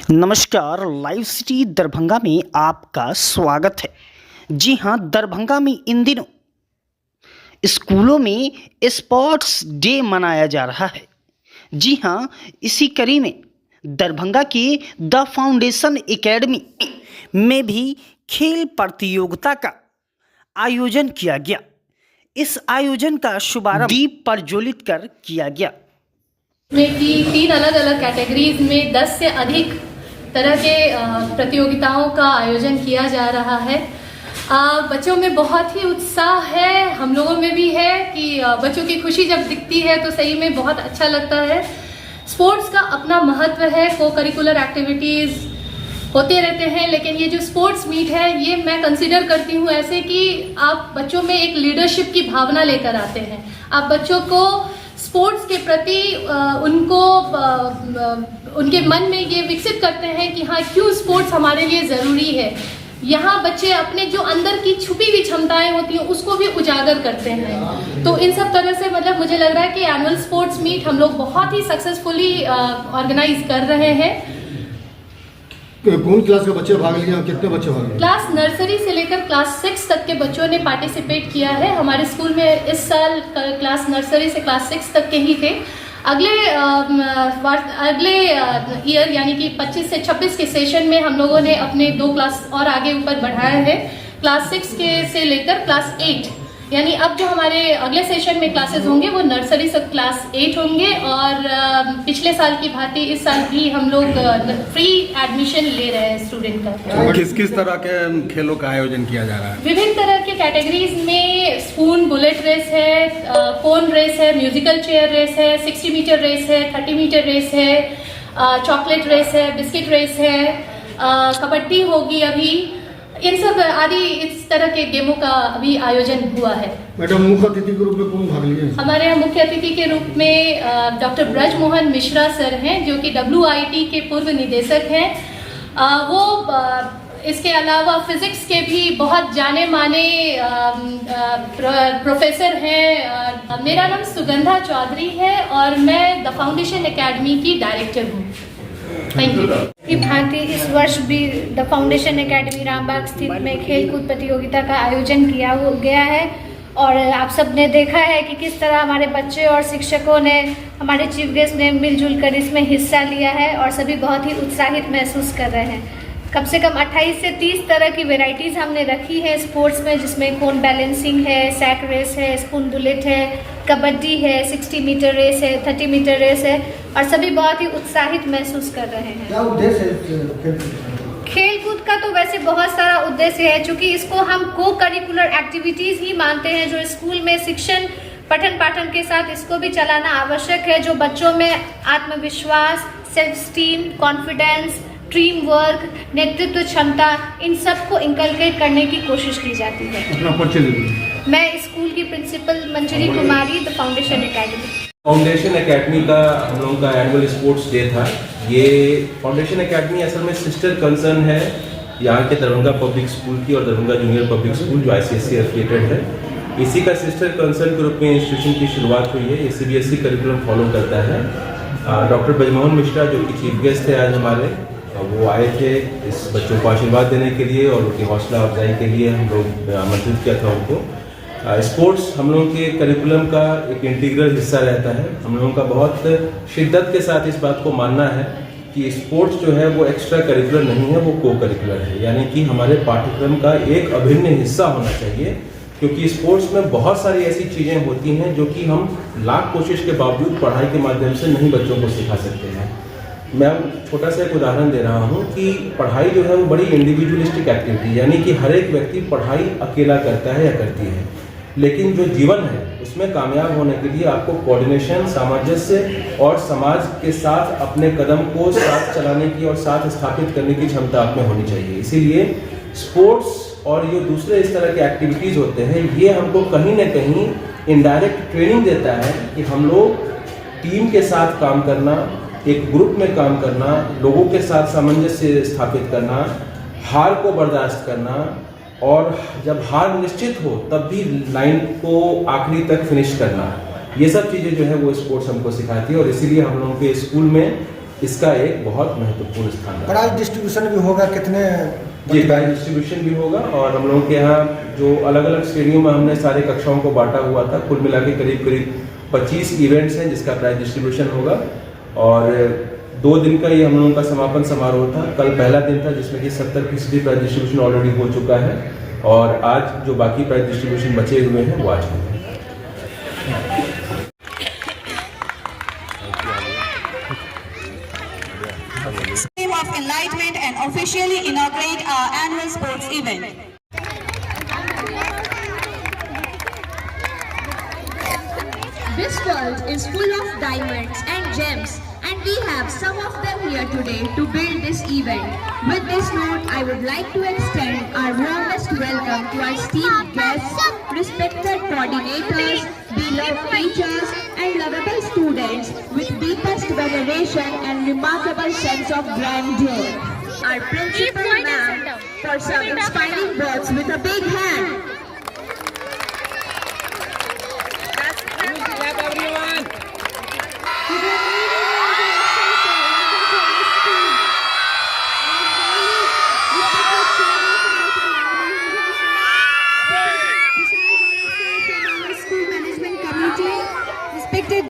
नमस्कार, live city Darbhanga में आपका स्वागत है। जी हाँ, दरभंगा में इन दिनों स्कूलों में स्पोर्ट्स डे मनाया जा रहा है। जी हाँ, इसी कड़ी में दरभंगा के द फाउंडेशन एकेडमी में भी खेल प्रतियोगिता का आयोजन किया गया। इस आयोजन का शुभारंभ दीप प्रज्वलित कर किया गया। में की 3 अलग अलग कैटेगरीज में 10 से अधिक तरह के प्रतियोगिताओं का आयोजन किया जा रहा है। बच्चों में बहुत ही उत्साह है, हम लोगों में भी है कि बच्चों की खुशी जब दिखती है तो सही में बहुत अच्छा लगता है। स्पोर्ट्स का अपना महत्व है, को करिकुलर एक्टिविटीज़ होते रहते हैं, लेकिन ये जो स्पोर्ट्स मीट है ये मैं कंसिडर करती हूँ ऐसे कि आप बच्चों में एक लीडरशिप की भावना लेकर आते हैं। आप बच्चों को स्पोर्ट्स के प्रति उनके मन में ये विकसित करते हैं कि हाँ, क्यों स्पोर्ट्स हमारे लिए ज़रूरी है। यहाँ बच्चे अपने जो अंदर की छुपी हुई क्षमताएं होती हैं उसको भी उजागर करते हैं। तो इन सब तरह से मतलब मुझे लग रहा है कि एनुअल स्पोर्ट्स मीट हम लोग बहुत ही सक्सेसफुली ऑर्गेनाइज कर रहे हैं। कौन क्लास के बच्चे भाग लिए, कितने बच्चे भाग लिए? क्लास नर्सरी से लेकर क्लास 6 तक के बच्चों ने पार्टिसिपेट किया है। हमारे स्कूल में इस साल क्लास नर्सरी से क्लास 6 तक के ही थे। अगले ईयर यानी कि 25 से 26 के सेशन में हम लोगों ने अपने 2 क्लास और आगे ऊपर बढ़ाया है। क्लास 6 से लेकर क्लास 8, यानी अब जो हमारे अगले सेशन में क्लासेस होंगे वो नर्सरी से क्लास 8 होंगे। और पिछले साल की भांति इस साल भी हम लोग फ्री एडमिशन ले रहे हैं स्टूडेंट का। किस किस तरह के खेलों का आयोजन किया जा रहा है? विभिन्न तरह के कैटेगरीज में स्पून बुलेट रेस है, कोन रेस है, म्यूजिकल चेयर रेस है, 60 मीटर रेस है, 30 मीटर रेस है, चॉकलेट रेस है, बिस्किट रेस है, कबड्डी होगी अभी। इन सब आदि इस तरह के गेमों का अभी आयोजन हुआ है। मैडम, मुख्य अतिथि के रूप में कौन भाग लिए? हमारे यहाँ मुख्य अतिथि के रूप में डॉक्टर ब्रज मोहन मिश्रा सर हैं, जो कि WIT के पूर्व निदेशक हैं। वो इसके अलावा फिजिक्स के भी बहुत जाने माने प्रोफेसर हैं। मेरा नाम सुगंधा चौधरी है और मैं द फाउंडेशन एकेडमी की डायरेक्टर हूँ। Thank you. की भांति इस वर्ष भी द फाउंडेशन एकेडमी रामबाग स्थित में खेलकूद प्रतियोगिता का आयोजन किया गया है। और आप सब ने देखा है कि किस तरह हमारे बच्चे और शिक्षकों ने, हमारे चीफ गेस्ट ने मिलजुल कर इसमें हिस्सा लिया है और सभी बहुत ही उत्साहित महसूस कर रहे हैं। कम से कम 28 से 30 तरह की वेराइटीज़ हमने रखी है स्पोर्ट्स में, जिसमें कोन बैलेंसिंग है, सैक रेस है, स्पून बुलेट है, कबड्डी है, 60 मीटर रेस है, 30 मीटर रेस है और सभी बहुत ही उत्साहित महसूस कर रहे हैं। क्या उद्देश्य है खेलकूद का तो वैसे बहुत सारा उद्देश्य है, क्योंकि इसको हम को करिकुलर एक्टिविटीज़ ही मानते हैं, जो स्कूल में शिक्षण पठन पाठन के साथ इसको भी चलाना आवश्यक है, जो बच्चों में आत्मविश्वास, self esteem, confidence, team work, नेतृत्व क्षमता, इन सब को इंकलकेट करने की कोशिश की जाती है। अपना परिचय दीजिए। मैं स्कूल की principal Manjari Kumari, the foundation academy. Foundation academy का हम लोगों का एनुअल स्पोर्ट्स डे था। ये फाउंडेशन एकेडमी असल में सिस्टर कंसर्न है यहाँ के दरभंगा पब्लिक स्कूल की और दरभंगा जूनियर पब्लिक स्कूल जो ICSE एफिलिएटेड है, इसी का सिस्टर कंसर्न के रूप में इंस्टीट्यूशन की शुरुआत हुई है। ये CBSE करिकुलम फॉलो करता है। डॉक्टर ब्रजमोहन मिश्रा जो कि चीफ गेस्ट थे आज हमारे, वो आए थे इस बच्चों को आशीर्वाद देने के लिए और उनकी हौसला अफजाई के लिए हम लोग आमंत्रित किया था उनको। स्पोर्ट्स हम लोगों के करिकुलम का एक इंटीग्रल हिस्सा रहता है। हम लोगों का बहुत शिद्दत के साथ इस बात को मानना है कि स्पोर्ट्स जो है वो एक्स्ट्रा करिकुलर नहीं है, वो को करिकुलर है, यानी कि हमारे पाठ्यक्रम का एक अभिन्न हिस्सा होना चाहिए। क्योंकि स्पोर्ट्स में बहुत सारी ऐसी चीज़ें होती हैं जो कि हम लाख कोशिश के बावजूद पढ़ाई के माध्यम से नहीं बच्चों को सिखा सकते हैं। मैं छोटा सा एक उदाहरण दे रहा हूँ कि पढ़ाई जो है वो बड़ी इंडिविजुअलिस्टिक एक्टिविटी, यानी कि हर एक व्यक्ति पढ़ाई अकेला करता है या करती है, लेकिन जो जीवन है उसमें कामयाब होने के लिए आपको कोऑर्डिनेशन, सामंजस्य और समाज के साथ अपने कदम को साथ चलाने की और साथ स्थापित करने की क्षमता आप में होनी चाहिए। इसीलिए स्पोर्ट्स और ये दूसरे इस तरह के एक्टिविटीज़ होते हैं, ये हमको कहीं ना कहीं इनडायरेक्ट ट्रेनिंग देता है कि हम लोग टीम के साथ काम करना, एक ग्रुप में काम करना, लोगों के साथ सामंजस्य स्थापित करना, हार को बर्दाश्त करना और जब हार निश्चित हो तब भी लाइन को आखिरी तक फिनिश करना, ये सब चीज़ें जो है वो स्पोर्ट्स हमको सिखाती है। और इसीलिए हम लोगों के स्कूल में इसका एक बहुत महत्वपूर्ण स्थान है। प्राइज डिस्ट्रीब्यूशन भी होगा, कितने जी प्राइज डिस्ट्रीब्यूशन भी होगा और हम लोगों के यहाँ जो अलग अलग श्रेणियों में हमने सारे कक्षाओं को बांटा हुआ था, कुल मिला के करीब करीब 25 इवेंट्स हैं जिसका प्राइज डिस्ट्रीब्यूशन होगा और 2 दिन का ये हम लोगों का समापन समारोह था। कल पहला दिन था जिसमें कि 70% प्राइज डिस्ट्रीब्यूशन ऑलरेडी हो चुका है और आज जो बाकी प्राइज डिस्ट्रीब्यूशन बचे हुए हैं वो आज होंगे। of enlightenment and officially inaugurate our annual sports event. This world is full of diamonds and gems, and we have some of them here today to build this event. With this note, I would like to extend our warmest welcome to our esteemed guests, respected coordinators, beloved teachers, and lovable students with deepest veneration and remarkable sense of grandeur. Our principal ma'am for some inspiring words with a big hand.